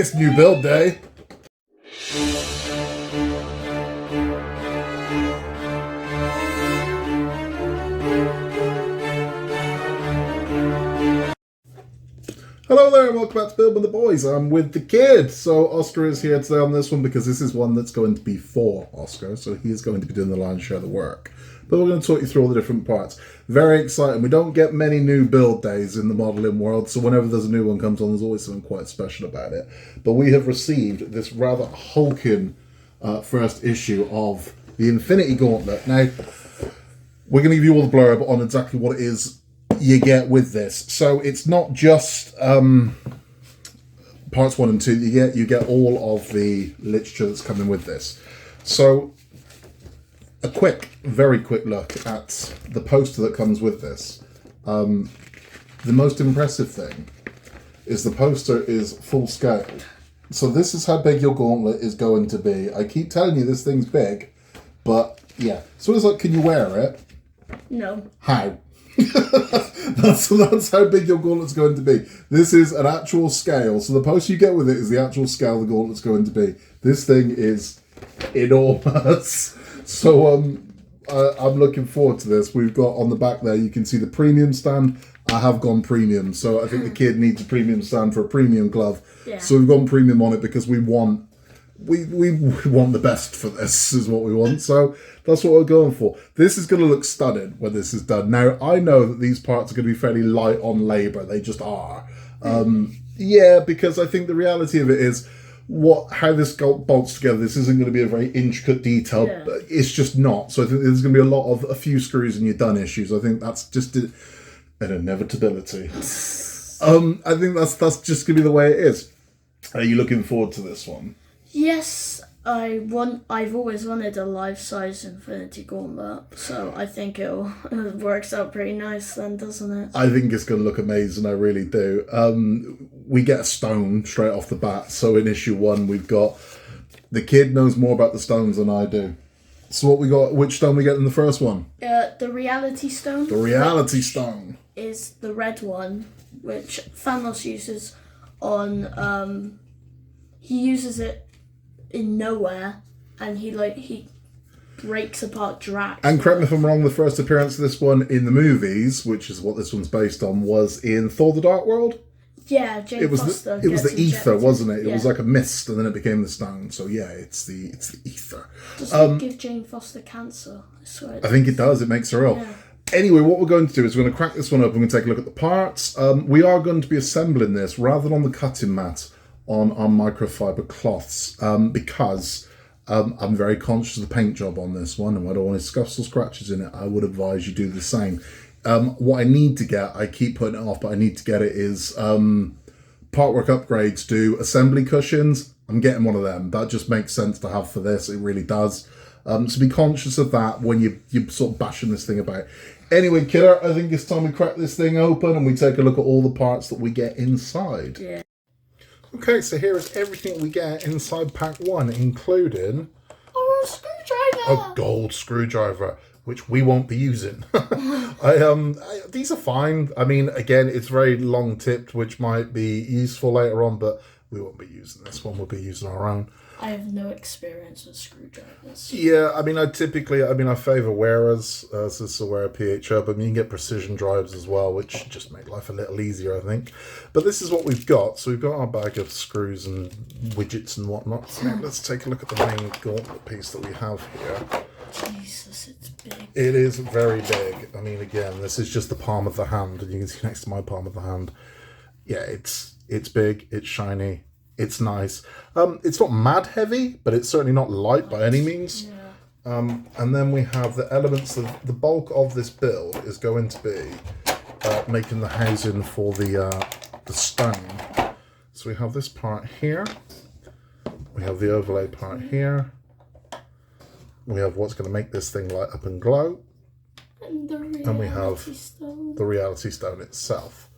It's new build day. Hello there and welcome back to Build with the Boys. I'm with the kid. So Oscar is here today on this one because this is one that's going to be for Oscar. So he is going to be doing the lion's share of the work. But we're going to talk you through all the different parts. Very exciting. We don't get many new build days in the modelling world. So whenever there's a new one comes on, there's always something quite special about it. But we have received this rather hulking first issue of the Infinity Gauntlet. Now, we're going to give you all the blurb on exactly what it is you get with this. So it's not just parts 1 and 2 you get all of the literature that's coming with this. So a very quick look at the poster that comes with this. The most impressive thing is the poster is full scale. So this is how big your gauntlet is going to be. I keep telling you this thing's big, but yeah. So it's like, can you wear it? No. How? that's how big your gauntlet's going to be. This is an actual scale. So the poster you get with it is the actual scale the gauntlet's going to be. This thing is enormous. So I'm looking forward to this. We've got on the back there, you can see the premium stand. I have gone premium. So I think the kid needs a premium stand for a premium glove. Yeah. So we've gone premium on it because we want the best for this is what we want. So that's what we're going for. This is going to look stunning when this is done. Now, I know that these parts are going to be fairly light on labour. They just are. Yeah, because I think the reality of it is how this bolts together. This isn't going to be a very intricate detail. Yeah. But it's just not. So I think there's going to be a few screws and you're done issues. I think that's just an inevitability. I think that's just going to be the way it is. Are you looking forward to this one? Yes, I've always wanted a life-size Infinity Gauntlet, so I think it works out pretty nice then, doesn't it? I think it's going to look amazing, I really do. We get a stone straight off the bat, so in issue 1 we've got... The kid knows more about the stones than I do. So what we got, which stone we get in the first one? The Reality Stone. The Reality Stone. Is the red one, which Thanos uses on... he uses it in nowhere, and he breaks apart Drax. And correct me if I'm wrong, the first appearance of this one in the movies, which is what this one's based on, was in Thor: The Dark World. Yeah, Jane Foster. It was the ether, wasn't it? Yeah. It was like a mist, and then it became the stone. So yeah, it's the ether. Does it give Jane Foster cancer? I swear. I think it does. It makes her ill. Yeah. Anyway, what we're going to do is we're going to crack this one up. We're going to take a look at the parts. We are going to be assembling this rather than on the cutting mat on our microfiber cloths because I'm very conscious of the paint job on this one, and I don't want any scuffs or scratches in it. I would advise you do the same. What I need to get, I keep putting it off, but I need to get it is Partwork Upgrades do assembly cushions. I'm getting one of them. That just makes sense to have for this. It really does. So be conscious of that when you're sort of bashing this thing about. Anyway, kidder, I think it's time we crack this thing open and we take a look at all the parts that we get inside. Yeah. Okay, so here is everything we get inside pack 1, including a screwdriver. a gold screwdriver, which we won't be using. These are fine. I mean, again, it's very long tipped, which might be useful later on, but we won't be using this one. We'll be using our own. I have no experience with screwdrivers. Yeah, I mean, I favour wearers, as this is a wearer PH Hub. I mean, you can get precision drives as well, which just make life a little easier, I think. But this is what we've got. So we've got our bag of screws and widgets and whatnot. So let's take a look at the main gauntlet piece that we have here. Jesus, it's big. It is very big. I mean, again, this is just the palm of the hand, and you can see next to my palm of the hand. Yeah, it's big, it's shiny. It's nice. It's not mad heavy, but it's certainly not light by any means. Yeah. And then we have the elements of the bulk of this build is going to be making the housing for the stone. So we have this part here. We have the overlay part here. We have what's going to make this thing light up and glow. And we have stone. the Reality Stone itself.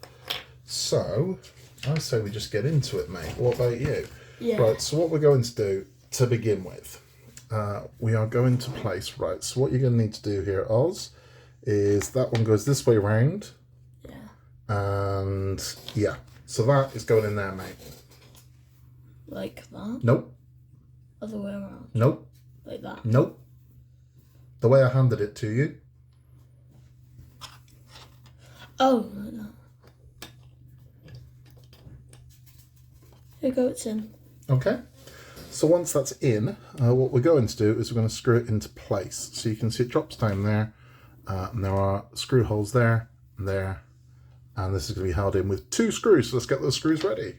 So I say we just get into it, mate. What about you? Yeah. Right, so what we're going to do to begin with, we are going to place, right, so what you're going to need to do here, Oz, is that one goes this way round. Yeah. And, yeah, so that is going in there, mate. Like that? Nope. Other way around? Nope. Like that? Nope. The way I handed it to you. Oh, like that. Here you go, it's in. Okay. So once that's in, what we're going to do is we're going to screw it into place. So you can see it drops down there, and there are screw holes there, and there, and this is going to be held in with 2 screws. So let's get those screws ready.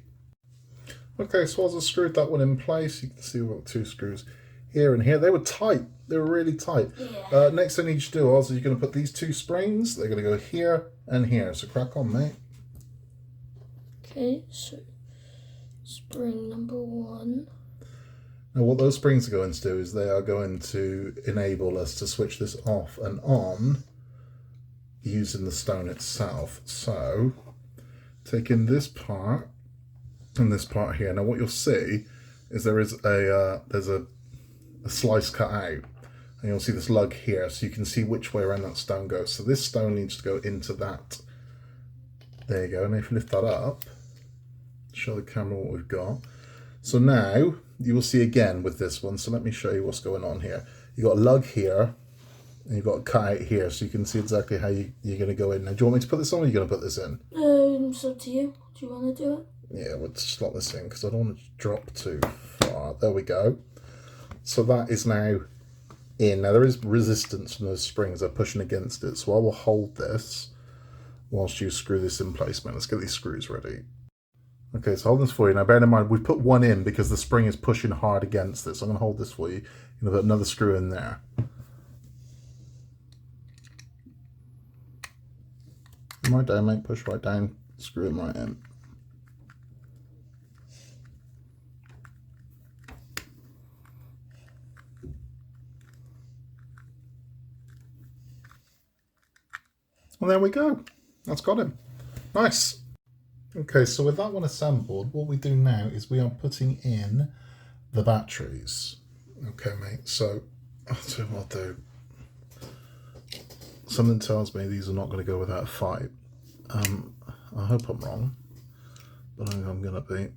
Okay, so as I screwed that one in place, you can see we've got 2 screws here and here. They were tight. They were really tight. Yeah. Next thing you need to do is you're going to put these 2 springs. They're going to go here and here. So crack on, mate. Okay, so spring number 1. Now what those springs are going to do is they are going to enable us to switch this off and on using the stone itself. So taking this part and this part here. Now what you'll see is there's a slice cut out, and you'll see this lug here, so you can see which way around that stone goes. So this stone needs to go into that. There you go. And if you lift that up, show the camera what we've got. So now you will see again with this one. So let me show you what's going on here. You've got a lug here, and you've got a cut out here, so you can see exactly how you're going to go in. Now, do you want me to put this on, or are you going to put this in? It's up to you. Do you want to do it? Yeah, we'll slot this in because I don't want to drop too far. There we go. So that is now in. Now there is resistance from those springs. They're pushing against it. So I will hold this whilst you screw this in place, man. Let's get these screws ready. Okay, so hold this for you. Now bear in mind, we've put one in because the spring is pushing hard against it. So I'm going to hold this for you. You're going to put another screw in there. Right down, mate. Push right down. Screw it right in. Well, there we go. That's got him. Nice. Okay, so with that one assembled, what we do now is we are putting in the batteries. Okay, mate, so I'll tell you what I'll do. Something tells me these are not going to go without a fight. I hope I'm wrong, but I think I'm going to be,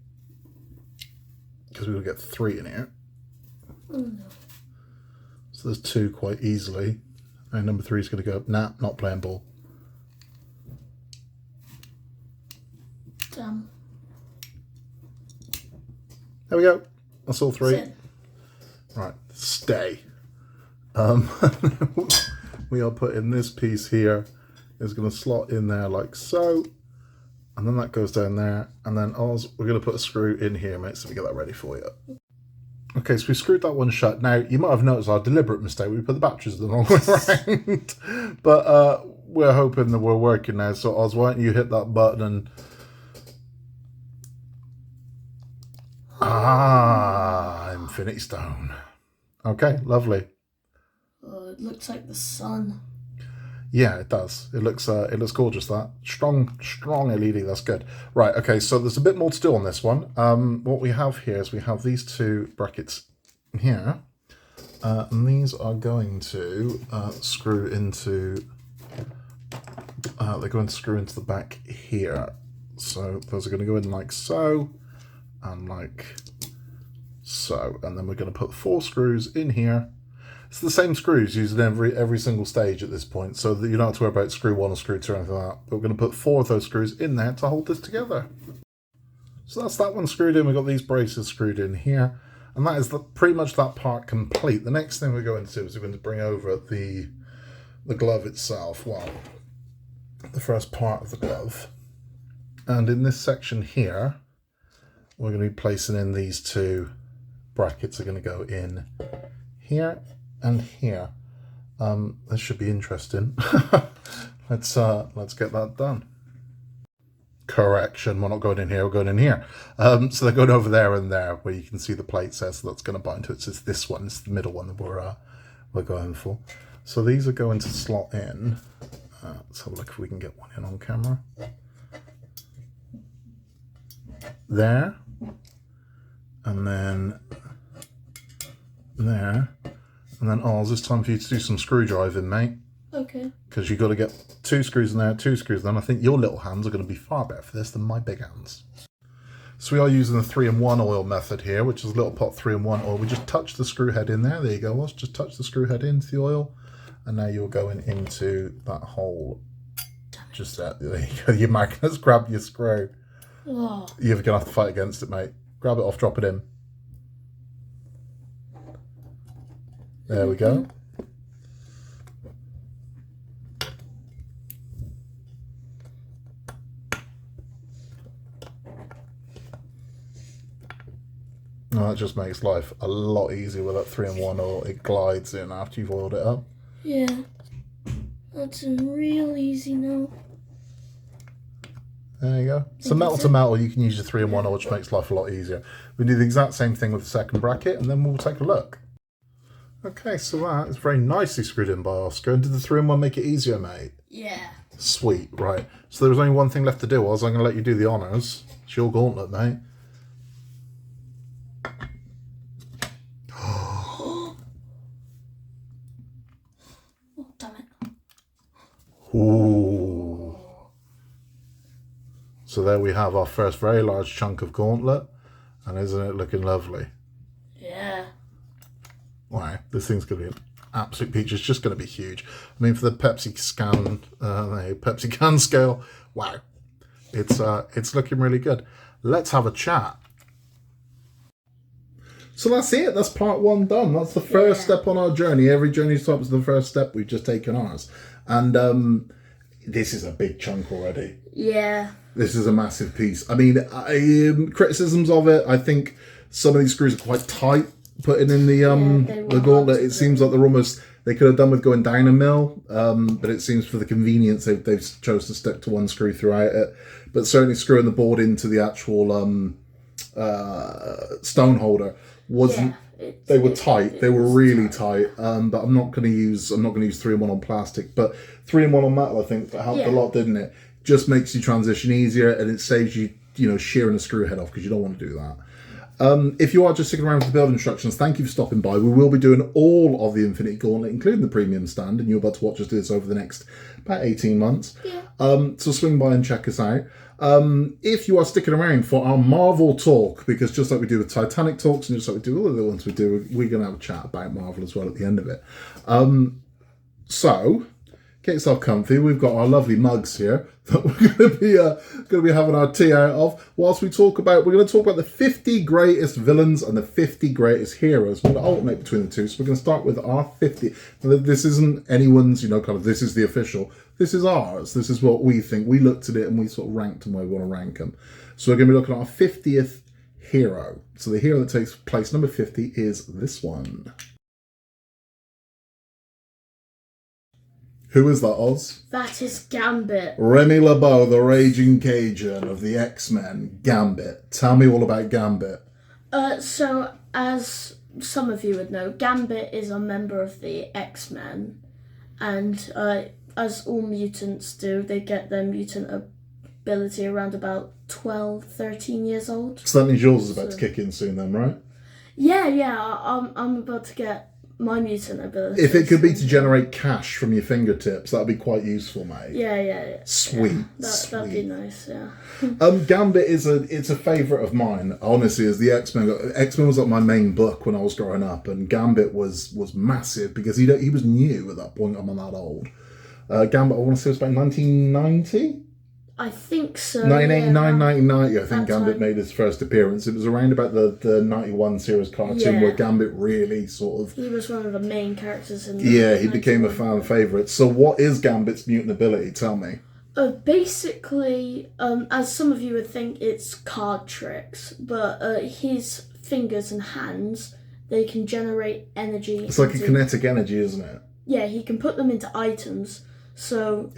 because we're going to get 3 in here. Oh no. So there's 2 quite easily, and number 3 is going to go, nah, not playing ball. Damn. There we go. That's all 3. Sit. Right, stay. We are putting this piece here. Is going to slot in there like so, and then that goes down there, and then we're going to put a screw in here, mate, so we get that ready for you. Okay, so we screwed that one shut. Now, you might have noticed our deliberate mistake. We put the batteries the wrong way around, but we're hoping that we're working now. So, Oz, why don't you hit that button and... Infinity Stone. Okay, lovely. Oh, it looks like the sun. Yeah, it does. It looks gorgeous. That strong LED. That's good. Right. Okay. So there's a bit more to do on this one. What we have here is we have these 2 brackets here, and these are going to screw into. They're going to screw into the back here. So those are going to go in like so, and like so, and then we're going to put 4 screws in here. It's the same screws used in every single stage at this point, so that you don't have to worry about screw 1 or screw 2 or anything like that. But we're going to put 4 of those screws in there to hold this together. So that's that one screwed in. We've got these braces screwed in here, and that is pretty much that part complete. The next thing we're going to do is we're going to bring over the glove itself. Well, the first part of the glove. And in this section here, we're going to be placing in these 2 brackets are going to go in here and here. This should be interesting. Let's get that done. Correction, we're not going in here, we're going in here. So they're going over there and there, where you can see the plate says that's going to bind to it. So it's this one, it's the middle one that we're going for. So these are going to slot in. Let's have a look if we can get one in on camera. There, and then there, and then it's time for you to do some screw driving, mate. Okay. Because you've got to get 2 screws in there, 2 screws in there. I think your little hands are going to be far better for this than my big hands. So we are using the 3-in-1 oil method here, which is a little pot 3-in-1 oil. We just touch the screw head in there. There you go, Oz. Just touch the screw head into the oil. And now you're going into that hole. Just there. There you go. Your magnets, grab your screw. Oh. You're going to have to fight against it, mate. Grab it off, drop it in. There we go. Oh, that just makes life a lot easier with that 3-in-1 oil. It glides in after you've oiled it up. Yeah. That's real easy now. There you go. So metal to metal, you can use your 3-in-1 oil, which makes life a lot easier. We do the exact same thing with the second bracket, and then we'll take a look. Okay, so that is very nicely screwed in by Oscar. And did the 3-in-1 make it easier, mate? Yeah. Sweet, right. So there was only one thing left to do, Oz. I'm going to let you do the honours. It's your gauntlet, mate. Oh, damn it. Ooh. So there we have our first very large chunk of gauntlet. And isn't it looking lovely? Yeah. Wow, this thing's going to be an absolute peach. It's just going to be huge. I mean, for the Pepsi can scale, wow. It's looking really good. Let's have a chat. So that's it. That's part 1 done. That's the first step on our journey. Every journey starts with the first step. We've just taken ours. And this is a big chunk already. Yeah. This is a massive piece. I mean, criticisms of it, I think some of these screws are quite tight. Putting in the gauntlet, it seems like they could have done with going down a mil, but it seems for the convenience they've chose to stick to one screw throughout it. But certainly screwing the board into the actual stone holder wasn't. Yeah, they were tight. They were really tight. But I'm not going to use 3-in-1 on plastic. But 3-in-1 on metal, I think, helped a lot, didn't it? Just makes you transition easier, and it saves you, shearing the screw head off, because you don't want to do that. If you are just sticking around with the build instructions, thank you for stopping by. We will be doing all of the Infinity Gauntlet, including the premium stand, and you're about to watch us do this over the next about 18 months. Yeah. So swing by and check us out. If you are sticking around for our Marvel talk, because just like we do with Titanic talks and just like we do all the other ones we do, we're going to have a chat about Marvel as well at the end of it. So get yourself comfy. We've got our lovely mugs here that we're going to be having our tea out of. Whilst we're going to talk about the 50 greatest villains and the 50 greatest heroes. We're going to alternate between the two. So we're going to start with our 50. This isn't anyone's, this is the official. This is ours. This is what we think. We looked at it and we sort of ranked them where we want to rank them. So we're going to be looking at our 50th hero. So the hero that takes place number 50 is this one. Who is that, Oz? That is Gambit. Remy LeBeau, the Raging Cajun of the X-Men. Gambit. Tell me all about Gambit. So, as some of you would know, Gambit is a member of the X-Men. And as all mutants do, they get their mutant ability around about 12, 13 years old. So that means yours is about to kick in soon then, right? Yeah. I'm about to get my mutant ability. If it could be to generate cash from your fingertips, that'd be quite useful, mate. Yeah. Sweet. Yeah. That'd be nice, yeah. Gambit it's a favourite of mine, honestly, as the X-Men. X-Men was like my main book when I was growing up, and Gambit was massive because he was new at that point. I'm not that old. Gambit, I want to say it was about 1990? I think so. 1989, 1990, I think Gambit made his first appearance. It was around about the 91 series cartoon where Gambit really sort of... He was one of the main characters in the... Yeah, he became a fan favourite. So what is Gambit's mutant ability? Tell me. Basically, as some of you would think, it's card tricks. But his fingers and hands, they can generate energy. It's like a kinetic energy, isn't it? Yeah, he can put them into items. So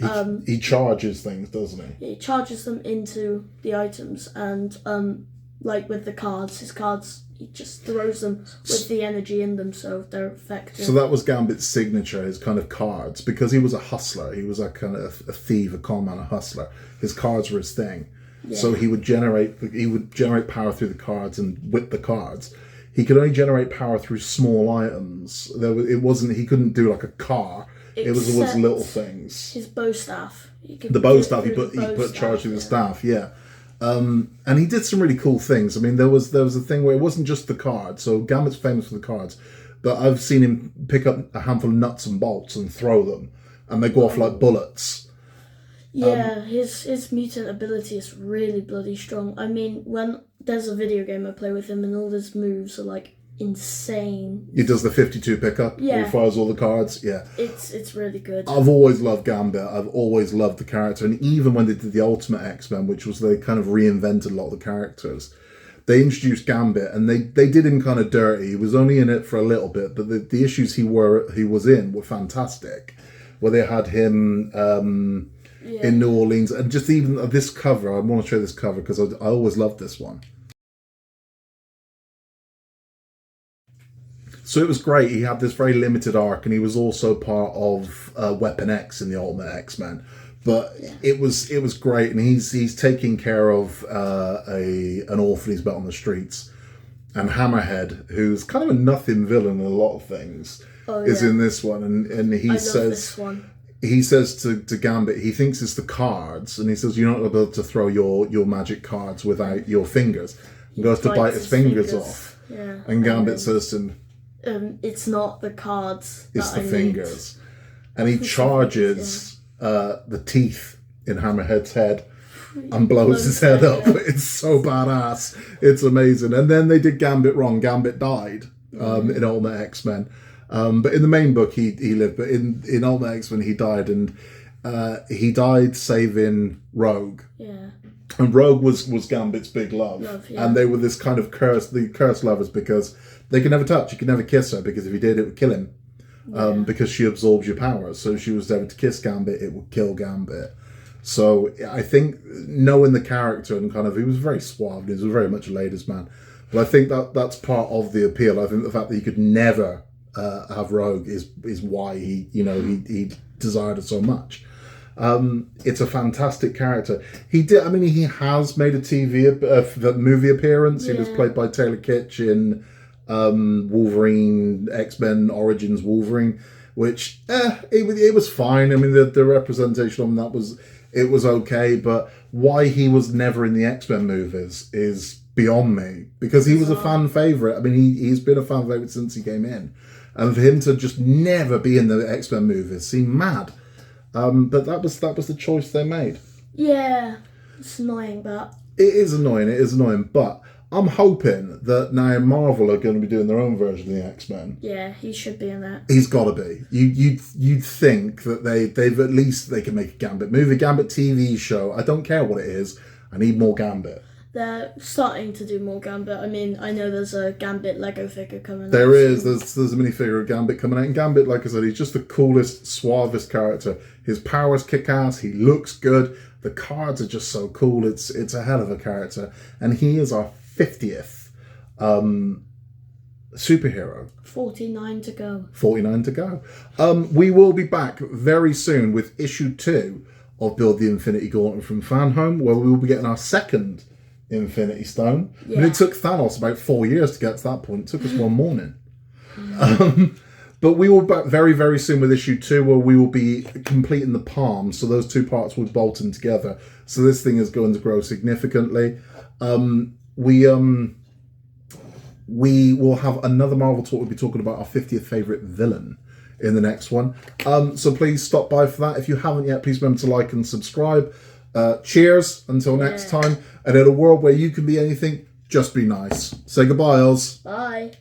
he charges things, doesn't he? He charges them into the items, and like with the cards, his cards, he just throws them with the energy in them, so they're effective. So that was Gambit's signature, his kind of cards, because he was a hustler. He was a kind of a thief, a con man, a hustler. His cards were his thing. Yeah. So he would generate power through the cards, and with the cards, he could only generate power through small items. He couldn't do like a car. It was always little things. His bow staff. The bow staff, he put charge through the staff, yeah. And he did some really cool things. I mean, there was a thing where it wasn't just the cards. So Gambit's famous for the cards, but I've seen him pick up a handful of nuts and bolts and throw them, and they go off like bullets. Yeah, his mutant ability is really bloody strong. I mean, when there's a video game I play with him, and all his moves are like insane. He does the 52 pickup. Yeah. He fires all the cards. Yeah. It's really good. I've always loved Gambit. I've always loved the character. And even when they did the Ultimate X-Men, which was they kind of reinvented a lot of the characters, they introduced Gambit, and they did him kind of dirty. He was only in it for a little bit, but the issues he was in were fantastic. Where they had him in New Orleans, and just even this cover, I want to show this cover because I always loved this one. So it was great. He had this very limited arc, and he was also part of Weapon X in the Ultimate X-Men. But it was great, and he's taking care of an orphan he's met on the streets, and Hammerhead, who's kind of a nothing villain in a lot of things, is in this one, and he says to Gambit, he thinks it's the cards, and he says you're not able to throw your magic cards without your fingers, and goes to bite his fingers off, and Gambit says to him, it's not the cards, it's the fingers. And he charges the teeth in Hammerhead's head and blows his head up. It's so badass. It's amazing. And then they did Gambit wrong. Gambit died in Ultimate X-Men. But in the main book, he lived. But in Ultimate X-Men, he died. And he died saving Rogue. Yeah. And Rogue was Gambit's big love. And they were this kind of cursed lovers because they could never touch. You could never kiss her because if you did, it would kill him. Because she absorbs your powers. So if she was ever to kiss Gambit, it would kill Gambit. So I think knowing the character and kind of, he was very suave. He was very much a ladies' man. But I think that's part of the appeal. I think the fact that he could never have Rogue is why he desired it so much. It's a fantastic character. He has made a movie appearance. He was played by Taylor Kitsch in Wolverine, X-Men Origins Wolverine, which it was fine. I mean, the representation on that was okay, but why he was never in the X-Men movies is beyond me, because he was a fan favorite. I mean, he's been a fan favorite since he came in, and for him to just never be in the X-Men movies seemed mad. But that was the choice they made. Yeah, it's annoying, but it is annoying. But I'm hoping that now Marvel are going to be doing their own version of the X-Men. Yeah, he should be in that. He's got to be. You'd think that they've at least they can make a Gambit movie, Gambit TV show. I don't care what it is. I need more Gambit. They're starting to do more Gambit. I mean, I know there's a Gambit Lego figure coming out. There is. There's a minifigure of Gambit coming out. And Gambit, like I said, he's just the coolest, suavest character. His powers kick ass. He looks good. The cards are just so cool. It's a hell of a character. And he is our 50th superhero. 49 to go. 49 to go. We will be back very soon with issue 2 of Build the Infinity Gauntlet from Fanhome, where we will be getting our second Infinity Stone. Yeah. And it took Thanos about 4 years to get to that point. It took us one morning. But we will be back very, very soon with issue 2, where we will be completing the palm. So those two parts will bolt in together. So this thing is going to grow significantly. We will have another Marvel talk. We'll be talking about our 50th favourite villain in the next one. So please stop by for that. If you haven't yet, please remember to like and subscribe. Cheers until next time. And in a world where you can be anything, just be nice. Say goodbye, Oz. Bye.